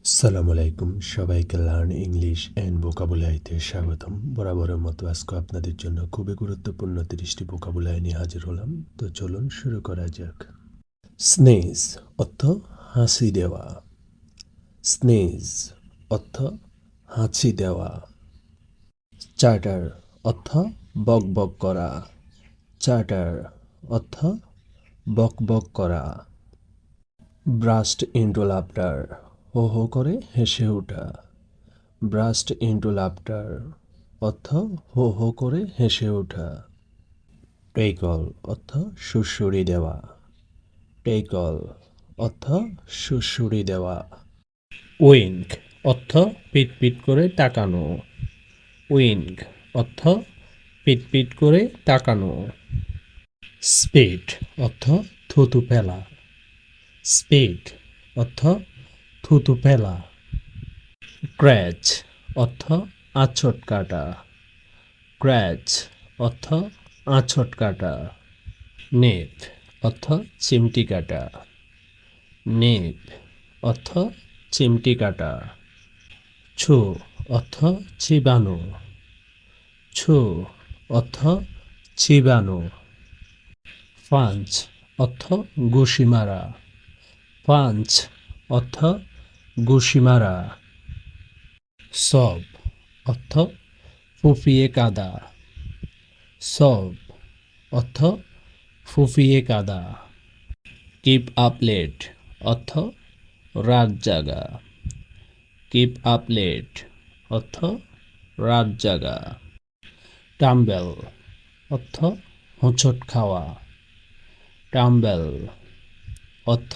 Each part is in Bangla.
আসসালামু আলাইকুম, সবাইকে লার্ন ইংলিশ অ্যান্ড ভোকাবুলারিতে স্বাগতম। বরাবরের মতো আজকে আপনাদের জন্য খুবই গুরুত্বপূর্ণ 30টি ভোকাবুলারি নিয়ে হাজির হলাম। তো চলুন শুরু করা যাক। স্নেজ অর্থ হাসি দেওয়া। স্নেজ অর্থ হাঁচি দেওয়া। চার্টার অর্থ বক বক করা। চার্টার অর্থ বক বক করা। ব্রাস্ট ইন্টু লাফটার হো হো করে হেসে ওঠা। ব্রাস্ট ইন্টু লাফটার অর্থ হো হো করে হেসে ওঠা। টেকল অর্থ সুড়সুড়ি দেওয়া। টেকল অর্থ সুড়সুড়ি দেওয়া। উইঙ্ক অর্থ পিট পিট করে তাকানো। উইঙ্ক অর্থ পিট পিট করে তাকানো। স্পিড অর্থ থুতু ফেলা। স্পিড অর্থ থুতু ফেলা। ক্র্যাচ অর্থ আঁচড় কাটা। ক্র্যাচ অর্থ আঁচড় কাটা। নেপ অর্থ চিমটি কাটা। নেপ অর্থ চিমটি কাটা। ছু অর্থ চিবানো। ছু অর্থ চিবানো। পাঞ্চ অর্থ ঘুষি মারা। পাঞ্চ অর্থ ঘুষি মারা। সব অর্থ ফুফিয়ে কাদা। সব অর্থ ফুফিয়ে কাদা। কিপ আপ লেট অর্থ রাত জাগা। কিপ আপ লেট অর্থ রাত জাগা। টাম্বেল অর্থ হোঁচট খাওয়া। টাম্বেল অর্থ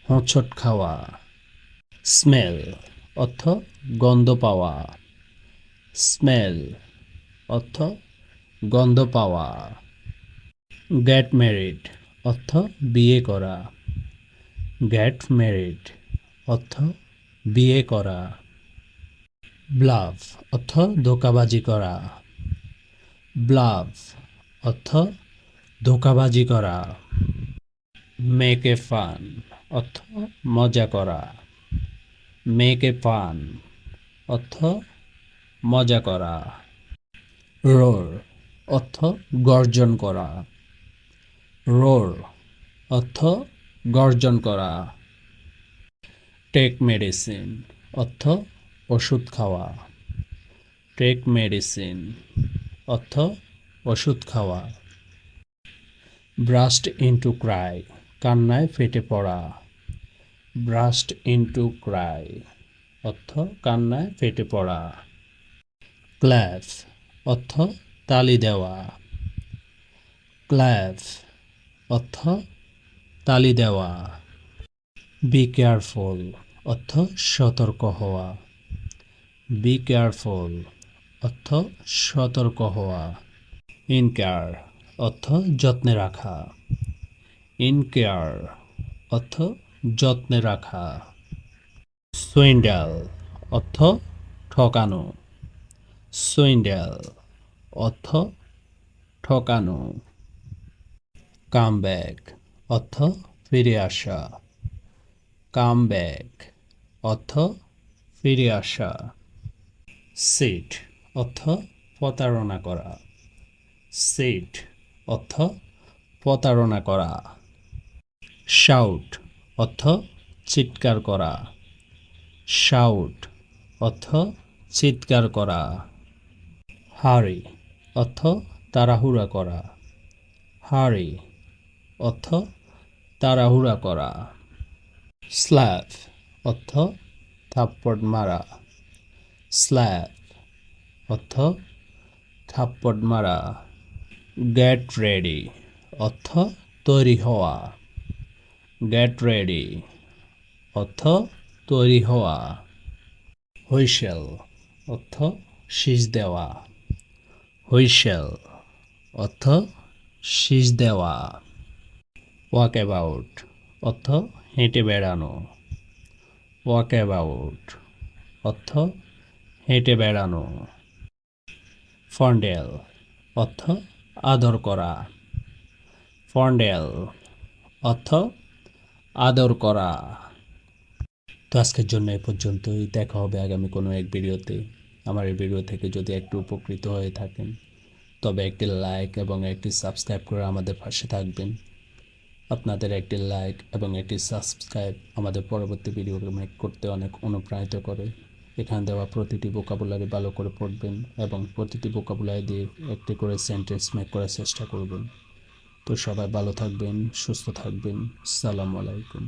হোঁচট খাওয়া। স্মেল অর্থ গন্ধ পাওয়া। স্মেল অর্থ গন্ধ পাওয়া। গেট ম্যারিড অর্থ বিয়ে করা। গেট ম্যারিড অর্থ বিয়ে করা। ব্লাফ অর্থ ধোঁকাবাজি করা। ব্লাফ অর্থ ধোঁকাবাজি করা। মেক এ ফান অর্থ মজা করা। মেক এ ফান অর্থ মজা করা। রোর অর্থ গর্জন করা। রোর অর্থ গর্জন করা। টেক মেডিসিন অর্থ ওষুধ খাওয়া। টেক মেডিসিন অর্থ ওষুধ খাওয়া। ব্রাস্ট ইন্টু ক্রাই কান্নায় ফেটে পড়া। ব্রাস্ট ইন্টু ক্রাই অর্থ কান্নায় ফেটে পড়া। ক্ল্যাপ অর্থ তালি দেওয়া। ক্ল্যাপ অর্থ তালি দেওয়া। বি কেয়ারফুল অর্থ সতর্ক হওয়া। বি কেয়ারফুল অর্থ সতর্ক হওয়া। ইন কেয়ার অর্থ যত্নে রাখা। ইন কেয়ার অর্থ যত্নে রাখা। সুইন্ডেল অর্থ ঠকানো। সুইন্ডেল অর্থ ঠকানো। কামব্যাক অর্থ ফিরে আসা। কামব্যাক অর্থ ফিরে আসা। সিট অর্থ প্রতারণা করা। সিট অর্থ প্রতারণা করা। শাউট অর্থ চিৎকার করা। শাউট অর্থ চিৎকার করা। হারি অর্থ তাড়াহুড়া করা। হারি অর্থ তাড়াহুড়া করা। স্ল্যাপ অর্থ থাপ্পড় মারা। স্ল্যাপ অর্থ থাপ্পড় মারা। গেট রেডি অর্থ তৈরি হওয়া। গেট রেডি অর্থ তৈরি হওয়া। হুইসেল অর্থ শীষ দেওয়া। হুইসেল অর্থ শীষ দেওয়া। ওয়াক অ্যাবাউট অর্থ হেঁটে বেড়ানো। ওয়াক অ্যাবাউট অর্থ হেঁটে বেড়ানো। ফন্ডেল অর্থ আদর করা। ফন্ডেল অর্থ আদর করা। তো আজকের জন্য এ পর্যন্তই। দেখা হবে আগামী কোনো এক ভিডিওতে। আমার এই ভিডিও থেকে যদি একটু উপকৃত হয়ে থাকেন তবে একটি লাইক এবং একটি সাবস্ক্রাইব করে আমাদের পাশে থাকবেন। আপনাদের একটি লাইক এবং একটি সাবস্ক্রাইব আমাদের পরবর্তী ভিডিও মেক করতে অনেক অনুপ্রাণিত করে। এখানে দেওয়া প্রতিটি ভোকাবুলারি ভালো করে পড়বেন এবং প্রতিটি ভোকাবুলারি দিয়ে একটি করে সেন্টেন্স মেক করার চেষ্টা করবেন। তো সবাই ভালো থাকবেন, সুস্থ থাকবেন। আসসালামু আলাইকুম।